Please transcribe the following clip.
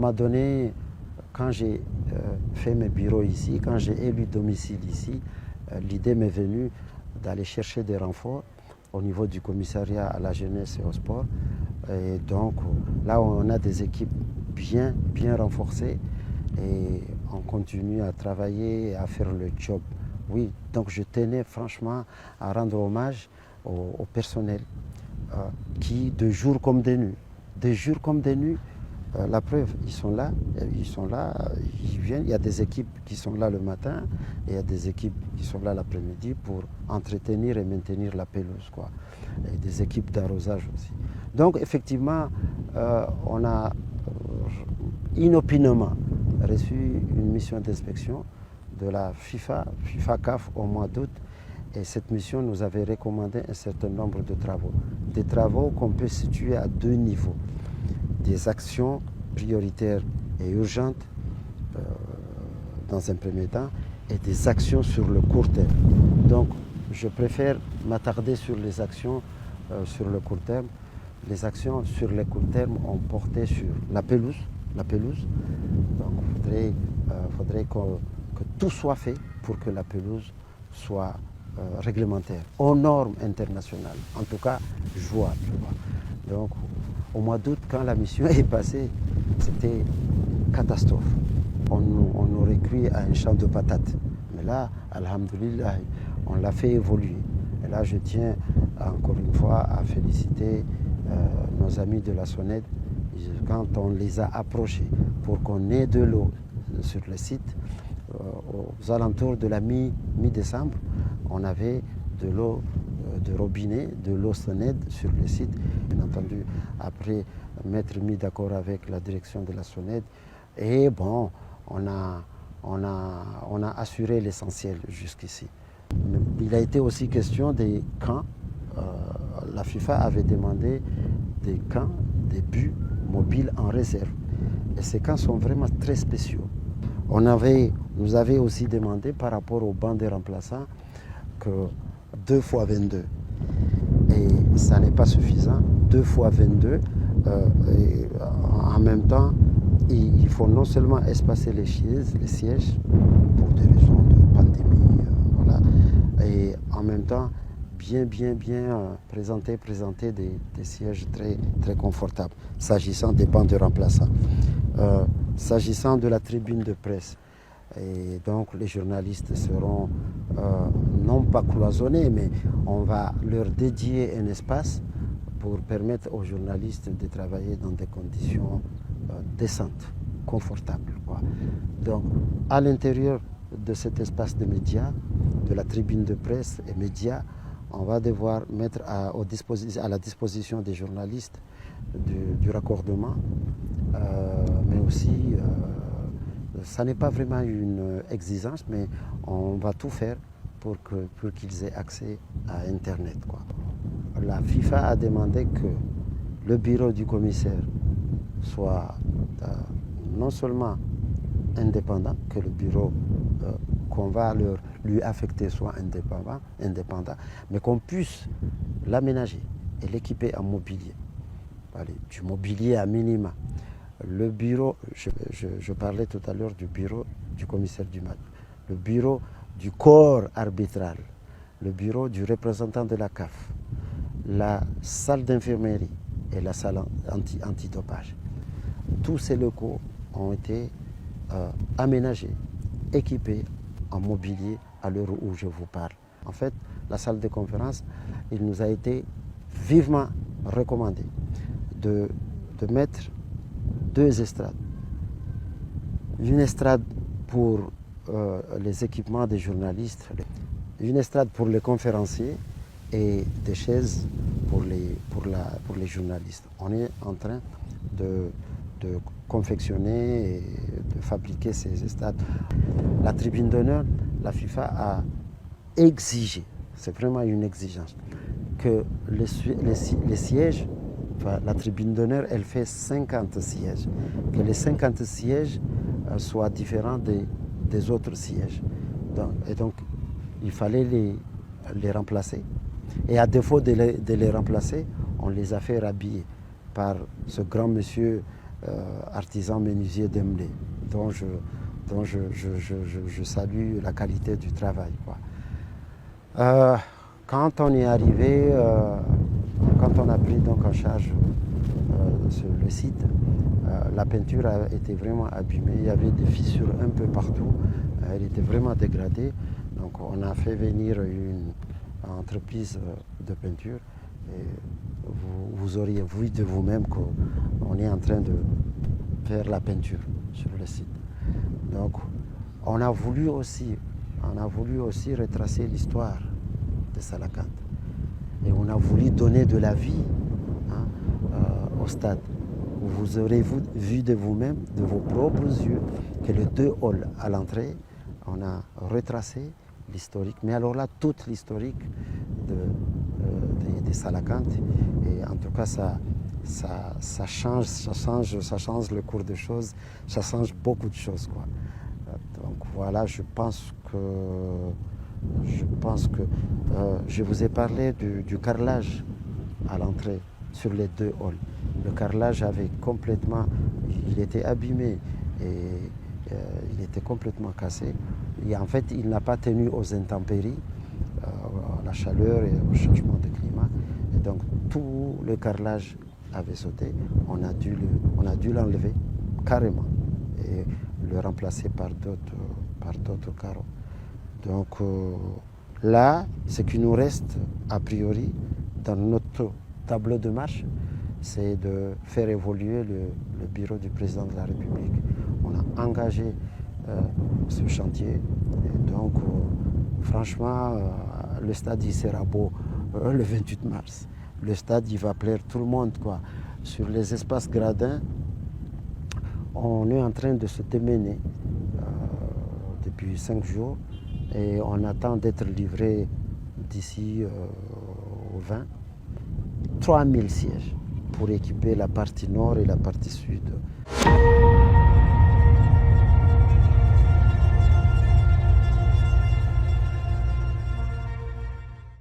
moment donné, quand j'ai fait mes bureaux ici, quand j'ai élu domicile ici, l'idée m'est venue d'aller chercher des renforts au niveau du commissariat à la jeunesse et au sport. Et donc là, on a des équipes bien renforcées et on continue à travailler et à faire le job. Oui, donc je tenais franchement à rendre hommage au personnel qui, de jour comme de nuit, la preuve, ils sont là, ils viennent. Il y a des équipes qui sont là le matin et il y a des équipes qui sont là l'après-midi pour entretenir et maintenir la pelouse, quoi. Et des équipes d'arrosage aussi. Donc effectivement, on a inopinément reçu une mission d'inspection de la FIFA CAF au mois d'août. Et cette mission nous avait recommandé un certain nombre de travaux. Des travaux qu'on peut situer à deux niveaux. Des actions prioritaires et urgentes dans un premier temps et des actions sur le court terme. Donc je préfère m'attarder sur les actions sur le court terme. Les actions sur le court terme ont porté sur la pelouse. Donc il faudrait que tout soit fait pour que la pelouse soit réglementaire, aux normes internationales, en tout cas jouable. Donc au mois d'août, quand la mission est passée, c'était une catastrophe. On aurait cru à un champ de patates. Mais là, alhamdoulilah, on l'a fait évoluer. Et là, je tiens encore une fois à féliciter nos amis de la SONED quand on les a approchés pour qu'on ait de l'eau sur le site. Aux alentours de la mi-décembre, on avait de l'eau de robinet, de l'eau SONED sur le site. Bien entendu, après m'être mis d'accord avec la direction de la SONED, et bon, on a assuré l'essentiel jusqu'ici. Il a été aussi question des camps. La FIFA avait demandé des camps, des buts mobiles en réserve. Et ces camps sont vraiment très spéciaux. Nous avait aussi demandé par rapport au banc des remplaçants que 2 fois 22. Et ça n'est pas suffisant. 2 fois 22. Et en même temps, il faut non seulement espacer les sièges pour des raisons de pandémie, voilà, et en même temps bien présenter des sièges très confortables, s'agissant des bancs de remplaçants. S'agissant de la tribune de presse, et donc les journalistes seront non pas cloisonnés, mais on va leur dédier un espace pour permettre aux journalistes de travailler dans des conditions décentes, confortables, quoi. Donc à l'intérieur de cet espace de médias, de la tribune de presse et médias, on va devoir mettre à la disposition des journalistes du raccordement, mais aussi, ça n'est pas vraiment une exigence, mais on va tout faire pour qu'ils aient accès à Internet, quoi. La FIFA a demandé que le bureau du commissaire soit non seulement indépendant, que le bureau qu'on va lui affecter soit indépendant, mais qu'on puisse l'aménager et l'équiper en mobilier. Allez, du mobilier à minima. Le bureau, je parlais tout à l'heure du bureau du commissaire du match, le bureau du corps arbitral, le bureau du représentant de la CAF, la salle d'infirmerie et la salle antidopage. Tous ces locaux ont été aménagés, équipés en mobilier à l'heure où je vous parle. En fait, la salle de conférence, il nous a été vivement recommandé de mettre 2 estrades. Une estrade pour les équipements des journalistes, une estrade pour les conférenciers et des chaises pour les journalistes. On est en train de confectionner et de fabriquer ces estrades. La tribune d'honneur, la FIFA a exigé, c'est vraiment une exigence, que les sièges, enfin, la tribune d'honneur, elle fait 50 sièges, que les 50 sièges soient différents des autres sièges. Donc, il fallait les remplacer. Et à défaut de les remplacer, on les a fait rhabiller par ce grand monsieur artisan menuisier d'Emblé, dont je salue la qualité du travail, quoi. Quand on est arrivé, quand on a pris donc en charge sur le site, la peinture a été vraiment abîmée, il y avait des fissures un peu partout, elle était vraiment dégradée. Donc on a fait venir une entreprise de peinture et vous auriez vu de vous-même qu'on est en train de faire la peinture sur le site. Donc on a voulu aussi retracer l'histoire de Salaknd. Et on a voulu donner de la vie, hein, au stade. Vous aurez vu de vous-même, de vos propres yeux, que les 2 halls à l'entrée, on a retracé l'historique. Mais alors là, toute l'historique de Salaknd. Et en tout cas, ça change le cours des choses, ça change beaucoup de choses, quoi. Donc voilà, je pense que je vous ai parlé du carrelage à l'entrée sur les 2 halls. Le carrelage il était abîmé et il était complètement cassé. Et en fait, il n'a pas tenu aux intempéries, à la chaleur et au changement de climat. Et donc tout le carrelage avait sauté. On a dû l'enlever carrément et le remplacer par d'autres carreaux. Donc là, ce qui nous reste a priori dans notre tableau de marche, c'est de faire évoluer le bureau du président de la République. On a engagé ce chantier. Et donc franchement, le stade il sera beau le 28 mars. Le stade il va plaire tout le monde, quoi. Sur les espaces gradins, on est en train de se démener depuis 5 jours et on attend d'être livré d'ici au 20. 3000 sièges pour équiper la partie nord et la partie sud.